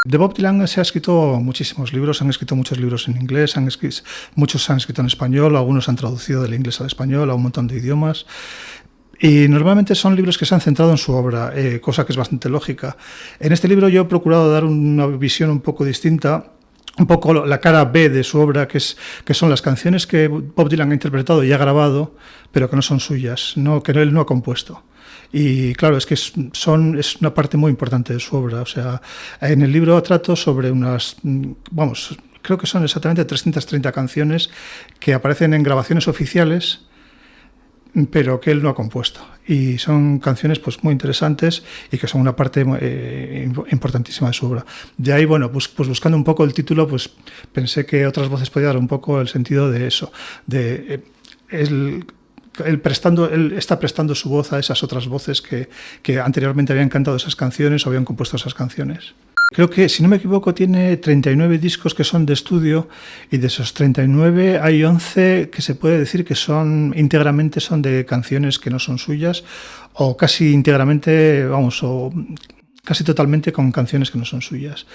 De Bob Dylan se ha escrito muchísimos libros, han escrito muchos libros en inglés, muchos han escrito en español, algunos han traducido del inglés al español a un montón de idiomas. Y normalmente son libros que se han centrado en su obra, cosa que es bastante lógica. En este libro yo he procurado dar una visión un poco distinta, un poco la cara B de su obra, que son las canciones que Bob Dylan ha interpretado y ha grabado, pero que no son suyas, que él no ha compuesto. Y claro, es que es una parte muy importante de su obra. O sea, en el libro trato sobre creo que son exactamente 330 canciones que aparecen en grabaciones oficiales, pero que él no ha compuesto. Y son canciones pues muy interesantes y que son una parte importantísima de su obra. De ahí, bueno, pues buscando un poco el título, pues pensé que Otras voces podía dar un poco el sentido de eso, él está prestando su voz a esas otras voces que anteriormente habían cantado esas canciones o habían compuesto esas canciones. Creo que, si no me equivoco, tiene 39 discos que son de estudio, y de esos 39 hay 11 que se puede decir que íntegramente son de canciones que no son suyas, o casi íntegramente, o casi totalmente con canciones que no son suyas.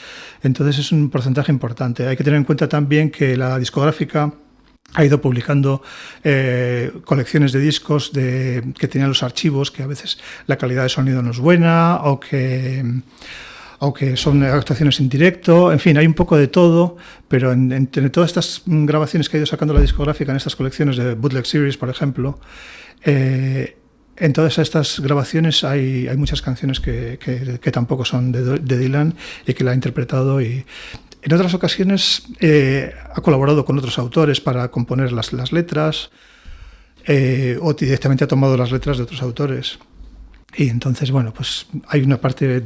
Entonces es un porcentaje importante. Hay que tener en cuenta también que la discográfica ha ido publicando colecciones de discos que tenían los archivos, que a veces la calidad de sonido no es buena, o que son actuaciones en directo. En fin, hay un poco de todo, pero entre todas estas grabaciones que ha ido sacando la discográfica en estas colecciones de Bootleg Series, por ejemplo, en todas estas grabaciones hay muchas canciones que tampoco son de Dylan y que la ha interpretado, y en otras ocasiones ha colaborado con otros autores para componer las letras, o directamente ha tomado las letras de otros autores. Y entonces, bueno, pues hay una parte,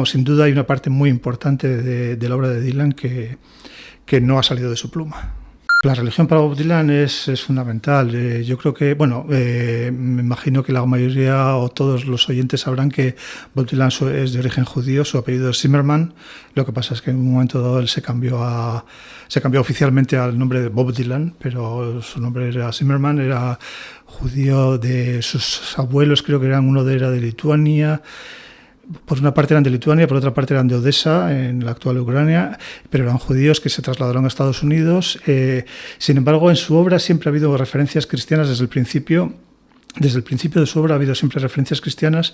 sin duda hay una parte muy importante de la obra de Dylan que no ha salido de su pluma. La religión para Bob Dylan es fundamental. Yo creo que, me imagino que la mayoría o todos los oyentes sabrán que Bob Dylan es de origen judío, su apellido es Zimmerman. Lo que pasa es que en un momento dado él se cambió oficialmente al nombre de Bob Dylan, pero su nombre era Zimmerman, era judío. De sus abuelos creo que era de Lituania. Por una parte eran de Lituania, por otra parte eran de Odessa, en la actual Ucrania, pero eran judíos que se trasladaron a Estados Unidos. Sin embargo, en su obra siempre ha habido referencias cristianas desde el principio. Desde el principio de su obra ha habido siempre referencias cristianas.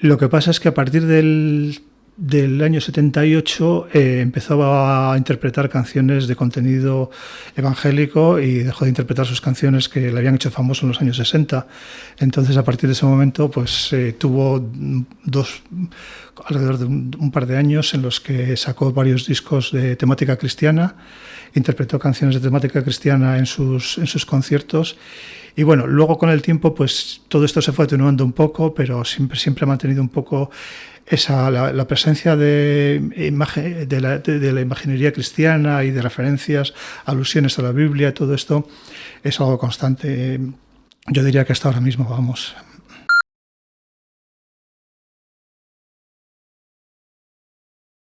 Lo que pasa es que a partir del año 78 empezó a interpretar canciones de contenido evangélico y dejó de interpretar sus canciones que le habían hecho famoso en los años 60. Entonces, a partir de ese momento, pues tuvo alrededor de un par de años en los que sacó varios discos de temática cristiana, interpretó canciones de temática cristiana en sus conciertos. Y bueno, luego con el tiempo, pues todo esto se fue atenuando un poco, pero siempre ha mantenido un poco la presencia de la imaginería cristiana y de referencias, alusiones a la Biblia. Todo esto es algo constante. Yo diría que hasta ahora mismo, vamos.